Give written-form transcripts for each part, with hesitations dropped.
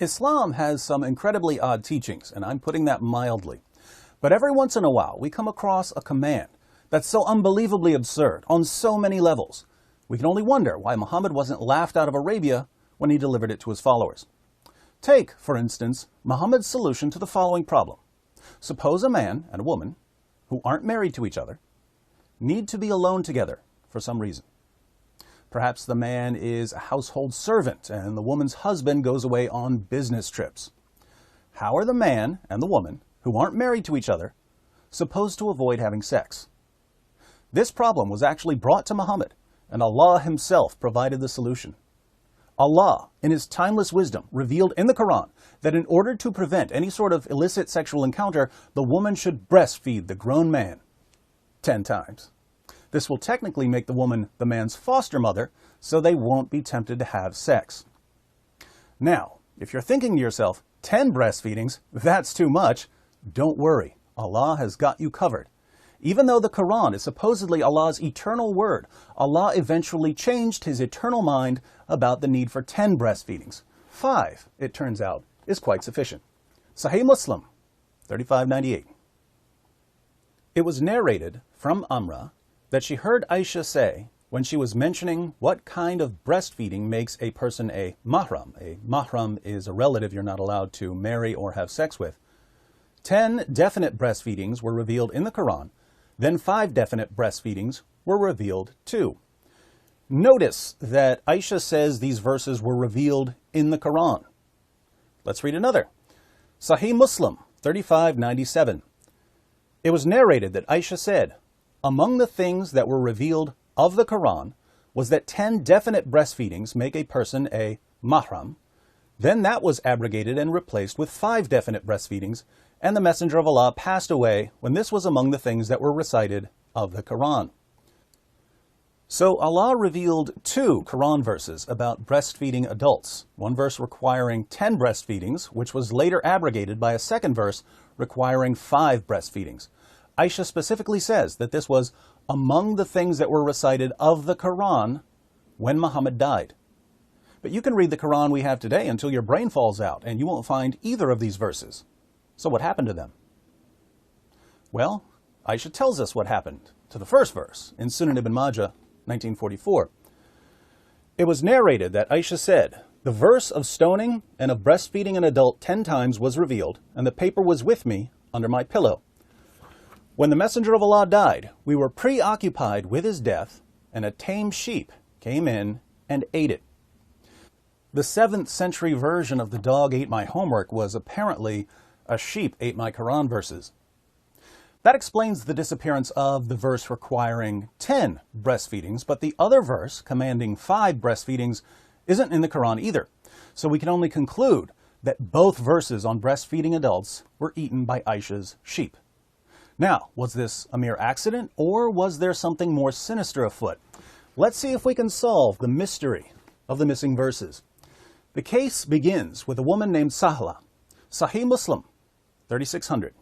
Islam has some incredibly odd teachings, and I'm putting that mildly. But every once in a while, we come across a command that's so unbelievably absurd on so many levels. We can only wonder why Muhammad wasn't laughed out of Arabia when he delivered it to his followers. Take, for instance, Muhammad's solution to the following problem. Suppose a man and a woman, who aren't married to each other, need to be alone together for some reason. Perhaps the man is a household servant and the woman's husband goes away on business trips. How are the man and the woman, who aren't married to each other, supposed to avoid having sex? This problem was actually brought to Muhammad, and Allah himself provided the solution. Allah, in his timeless wisdom, revealed in the Quran that in order to prevent any sort of illicit sexual encounter, the woman should breastfeed the grown man 10 times. This will technically make the woman the man's foster mother, so they won't be tempted to have sex. Now, if you're thinking to yourself, 10 breastfeedings, that's too much, don't worry, Allah has got you covered. Even though the Quran is supposedly Allah's eternal word, Allah eventually changed his eternal mind about the need for 10 breastfeedings. 5, it turns out, is quite sufficient. Sahih Muslim, 3598. It was narrated from Amrah that she heard Aisha say, when she was mentioning what kind of breastfeeding makes a person a mahram. A mahram is a relative you're not allowed to marry or have sex with. 10 definite breastfeedings were revealed in the Quran, then 5 definite breastfeedings were revealed too. Notice that Aisha says these verses were revealed in the Quran. Let's read another. Sahih Muslim, 3597. It was narrated that Aisha said, among the things that were revealed of the Quran was that 10 definite breastfeedings make a person a mahram. Then that was abrogated and replaced with 5 definite breastfeedings, and the Messenger of Allah passed away when this was among the things that were recited of the Quran. So Allah revealed 2 Quran verses about breastfeeding adults. One verse requiring 10 breastfeedings, which was later abrogated by a second verse requiring 5 breastfeedings. Aisha specifically says that this was among the things that were recited of the Quran when Muhammad died. But you can read the Quran we have today until your brain falls out, and you won't find either of these verses. So what happened to them? Well, Aisha tells us what happened to the first verse in Sunan ibn Majah, 1944. It was narrated that Aisha said, the verse of stoning and of breastfeeding an adult 10 times was revealed, and the paper was with me under my pillow. When the Messenger of Allah died, we were preoccupied with his death, and a tame sheep came in and ate it. The 7th century version of the dog ate my homework was apparently a sheep ate my Quran verses. That explains the disappearance of the verse requiring 10 breastfeedings, but the other verse commanding 5 breastfeedings isn't in the Quran either. So we can only conclude that both verses on breastfeeding adults were eaten by Aisha's sheep. Now, was this a mere accident, or was there something more sinister afoot? Let's see if we can solve the mystery of the missing verses. The case begins with a woman named Sahla. Sahih Muslim, 3600.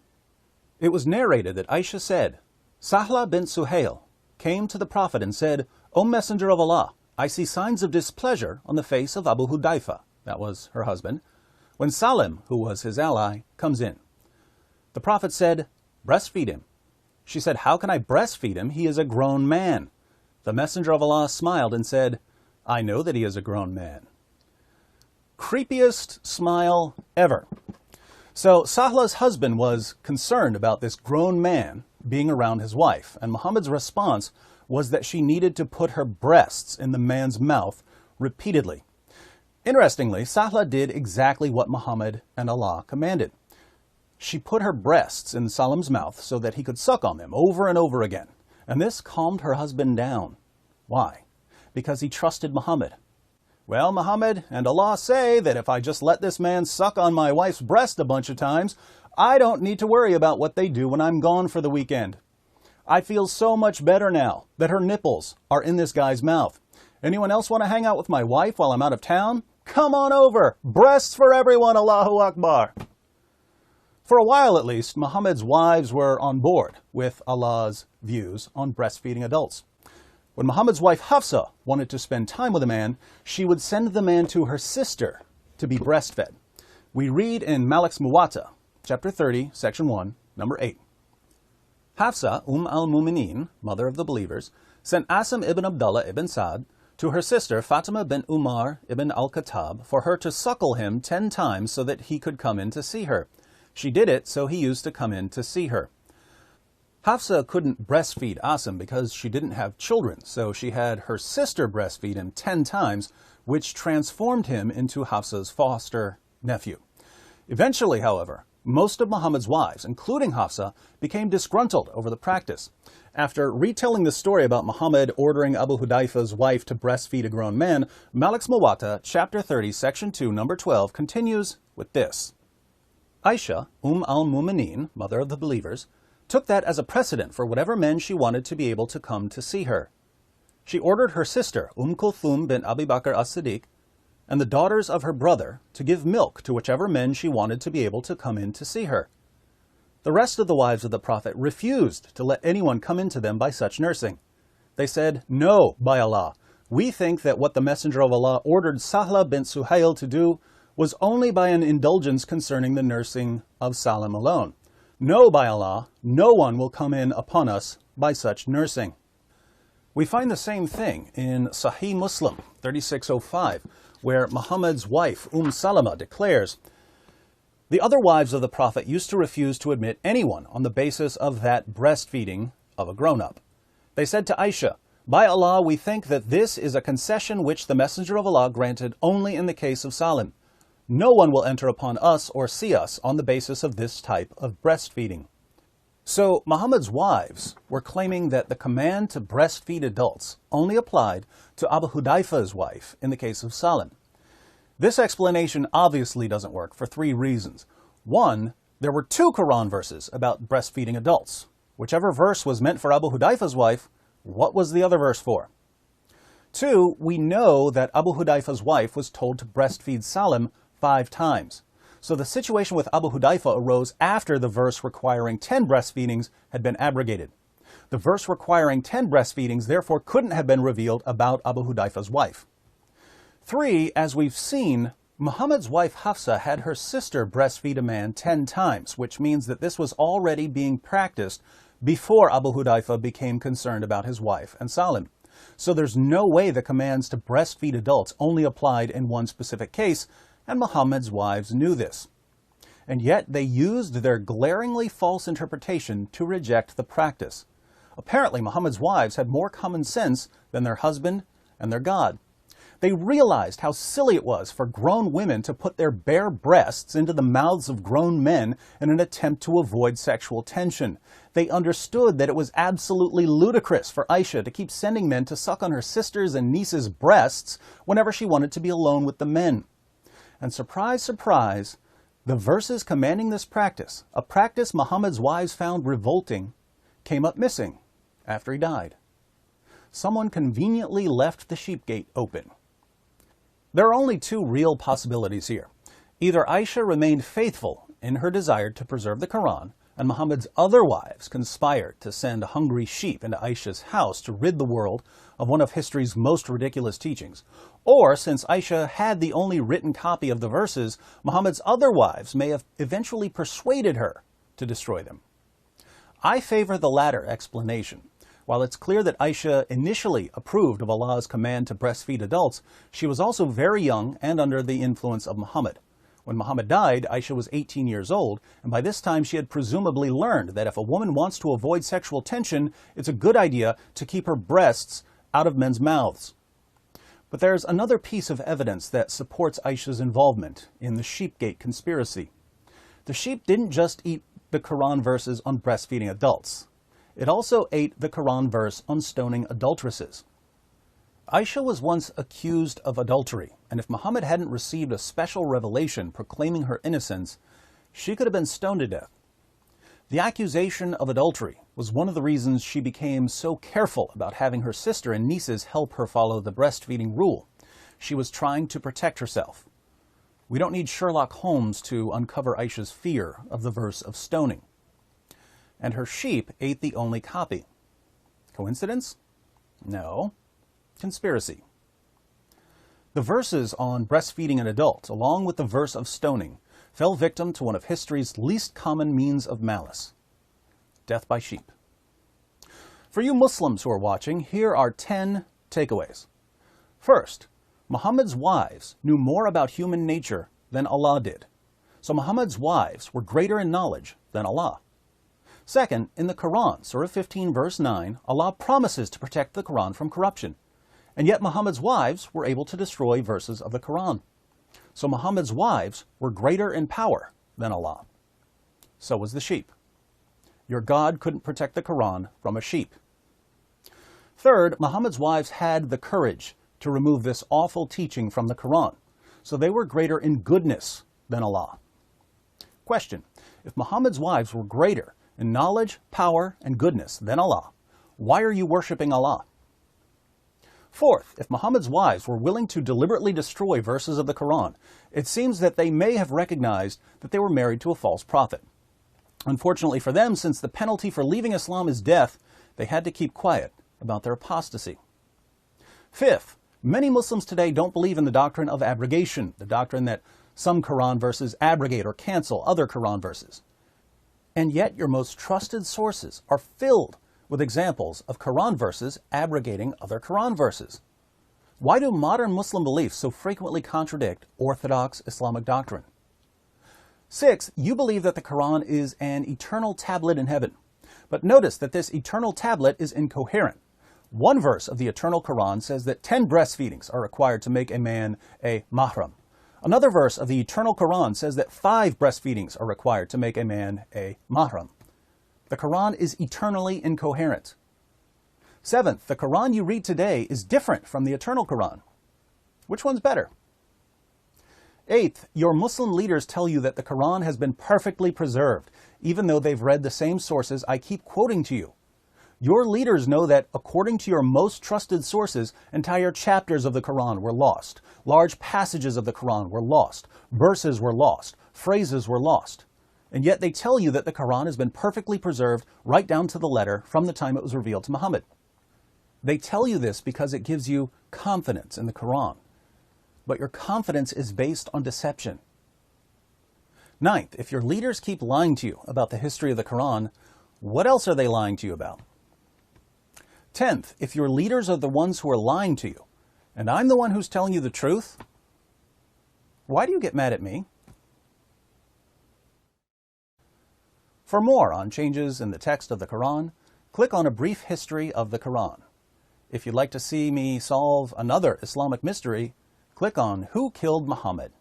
It was narrated that Aisha said, Sahla bint Suhail came to the Prophet and said, O Messenger of Allah, I see signs of displeasure on the face of Abu Hudayfa, that was her husband, when Salim, who was his ally, comes in. The Prophet said, breastfeed him. She said, how can I breastfeed him? He is a grown man. The Messenger of Allah smiled and said, I know that he is a grown man. Creepiest smile ever. So Sahla's husband was concerned about this grown man being around his wife, and Muhammad's response was that she needed to put her breasts in the man's mouth repeatedly. Interestingly, Sahla did exactly what Muhammad and Allah commanded. She put her breasts in Salim's mouth so that he could suck on them over and over again. And this calmed her husband down. Why? Because he trusted Muhammad. Well, Muhammad and Allah say that if I just let this man suck on my wife's breast a bunch of times, I don't need to worry about what they do when I'm gone for the weekend. I feel so much better now that her nipples are in this guy's mouth. Anyone else want to hang out with my wife while I'm out of town? Come on over. Breasts for everyone, Allahu Akbar. For a while at least, Muhammad's wives were on board with Allah's views on breastfeeding adults. When Muhammad's wife Hafsa wanted to spend time with a man, she would send the man to her sister to be breastfed. We read in Malik's Muwatta, chapter 30, section 1, number 8. Hafsa, al-Mu'minin, mother of the believers, sent Asim ibn Abdullah ibn Sa'd to her sister Fatima bint Umar ibn al-Khattab for her to suckle him 10 times so that he could come in to see her. She did it, so he used to come in to see her. Hafsa couldn't breastfeed Asim because she didn't have children, so she had her sister breastfeed him 10 times, which transformed him into Hafsa's foster nephew. Eventually, however, most of Muhammad's wives, including Hafsa, became disgruntled over the practice. After retelling the story about Muhammad ordering Abu Hudayfa's wife to breastfeed a grown man, Malik's Muwatta, chapter 30, section 2, number 12, continues with this. Aisha, al-Mu'minin, mother of the believers, took that as a precedent for whatever men she wanted to be able to come to see her. She ordered her sister, Kulthum bint Abi Bakr as-Siddiq, and the daughters of her brother to give milk to whichever men she wanted to be able to come in to see her. The rest of the wives of the Prophet refused to let anyone come into them by such nursing. They said, "No, by Allah, we think that what the Messenger of Allah ordered Sahla bint Suhail to do was only by an indulgence concerning the nursing of Salim alone. No, by Allah, no one will come in upon us by such nursing." We find the same thing in Sahih Muslim 3605, where Muhammad's wife, Salama, declares, "The other wives of the Prophet used to refuse to admit anyone on the basis of that breastfeeding of a grown-up. They said to Aisha, 'By Allah, we think that this is a concession which the Messenger of Allah granted only in the case of Salim. No one will enter upon us or see us on the basis of this type of breastfeeding.'" So Muhammad's wives were claiming that the command to breastfeed adults only applied to Abu Hudayfa's wife in the case of Salim. This explanation obviously doesn't work for 3 reasons. 1, there were 2 Quran verses about breastfeeding adults. Whichever verse was meant for Abu Hudayfa's wife, what was the other verse for? 2, we know that Abu Hudayfa's wife was told to breastfeed Salim 5 times. So the situation with Abu Hudayfa arose after the verse requiring 10 breastfeedings had been abrogated. The verse requiring 10 breastfeedings therefore couldn't have been revealed about Abu Hudayfa's wife. 3, as we've seen, Muhammad's wife Hafsa had her sister breastfeed a man 10 times, which means that this was already being practiced before Abu Hudayfa became concerned about his wife and Salim. So there's no way the commands to breastfeed adults only applied in one specific case, and Muhammad's wives knew this. And yet they used their glaringly false interpretation to reject the practice. Apparently, Muhammad's wives had more common sense than their husband and their God. They realized how silly it was for grown women to put their bare breasts into the mouths of grown men in an attempt to avoid sexual tension. They understood that it was absolutely ludicrous for Aisha to keep sending men to suck on her sister's and niece's breasts whenever she wanted to be alone with the men. And surprise, surprise, the verses commanding this practice, a practice Muhammad's wives found revolting, came up missing after he died. Someone conveniently left the sheep gate open. There are only 2 real possibilities here. Either Aisha remained faithful in her desire to preserve the Quran, and Muhammad's other wives conspired to send hungry sheep into Aisha's house to rid the world of one of history's most ridiculous teachings. Or, since Aisha had the only written copy of the verses, Muhammad's other wives may have eventually persuaded her to destroy them. I favor the latter explanation. While it's clear that Aisha initially approved of Allah's command to breastfeed adults, she was also very young and under the influence of Muhammad. When Muhammad died, Aisha was 18 years old, and by this time she had presumably learned that if a woman wants to avoid sexual tension, it's a good idea to keep her breasts out of men's mouths. But there's another piece of evidence that supports Aisha's involvement in the Sheepgate conspiracy. The sheep didn't just eat the Quran verses on breastfeeding adults. It also ate the Quran verse on stoning adulteresses. Aisha was once accused of adultery, and if Muhammad hadn't received a special revelation proclaiming her innocence, she could have been stoned to death. The accusation of adultery was one of the reasons she became so careful about having her sister and nieces help her follow the breastfeeding rule. She was trying to protect herself. We don't need Sherlock Holmes to uncover Aisha's fear of the verse of stoning. And her sheep ate the only copy. Coincidence? No. Conspiracy. The verses on breastfeeding an adult, along with the verse of stoning, fell victim to one of history's least common means of malice: death by sheep. For you Muslims who are watching, here are 10 takeaways. First, Muhammad's wives knew more about human nature than Allah did. So Muhammad's wives were greater in knowledge than Allah. Second, in the Quran, Surah 15, verse 9, Allah promises to protect the Quran from corruption. And yet Muhammad's wives were able to destroy verses of the Quran. So Muhammad's wives were greater in power than Allah. So was the sheep. Your God couldn't protect the Quran from a sheep. Third, Muhammad's wives had the courage to remove this awful teaching from the Quran. So they were greater in goodness than Allah. Question: if Muhammad's wives were greater in knowledge, power, and goodness than Allah, why are you worshiping Allah? Fourth, if Muhammad's wives were willing to deliberately destroy verses of the Quran, it seems that they may have recognized that they were married to a false prophet. Unfortunately for them, since the penalty for leaving Islam is death, they had to keep quiet about their apostasy. Fifth, many Muslims today don't believe in the doctrine of abrogation, the doctrine that some Quran verses abrogate or cancel other Quran verses. And yet your most trusted sources are filled with examples of Quran verses abrogating other Quran verses. Why do modern Muslim beliefs so frequently contradict orthodox Islamic doctrine? Sixth, you believe that the Quran is an eternal tablet in heaven. But notice that this eternal tablet is incoherent. One verse of the eternal Quran says that 10 breastfeedings are required to make a man a mahram. Another verse of the eternal Quran says that 5 breastfeedings are required to make a man a mahram. The Quran is eternally incoherent. Seventh, the Quran you read today is different from the eternal Quran. Which one's better? Eighth, your Muslim leaders tell you that the Quran has been perfectly preserved, even though they've read the same sources I keep quoting to you. Your leaders know that, according to your most trusted sources, entire chapters of the Quran were lost. Large passages of the Quran were lost. Verses were lost. Phrases were lost. And yet they tell you that the Quran has been perfectly preserved right down to the letter from the time it was revealed to Muhammad. They tell you this because it gives you confidence in the Quran. But your confidence is based on deception. Ninth, if your leaders keep lying to you about the history of the Quran, what else are they lying to you about? 10th, if your leaders are the ones who are lying to you, and I'm the one who's telling you the truth, why do you get mad at me? For more on changes in the text of the Quran, click on A Brief History of the Quran. If you'd like to see me solve another Islamic mystery, click on Who Killed Muhammad?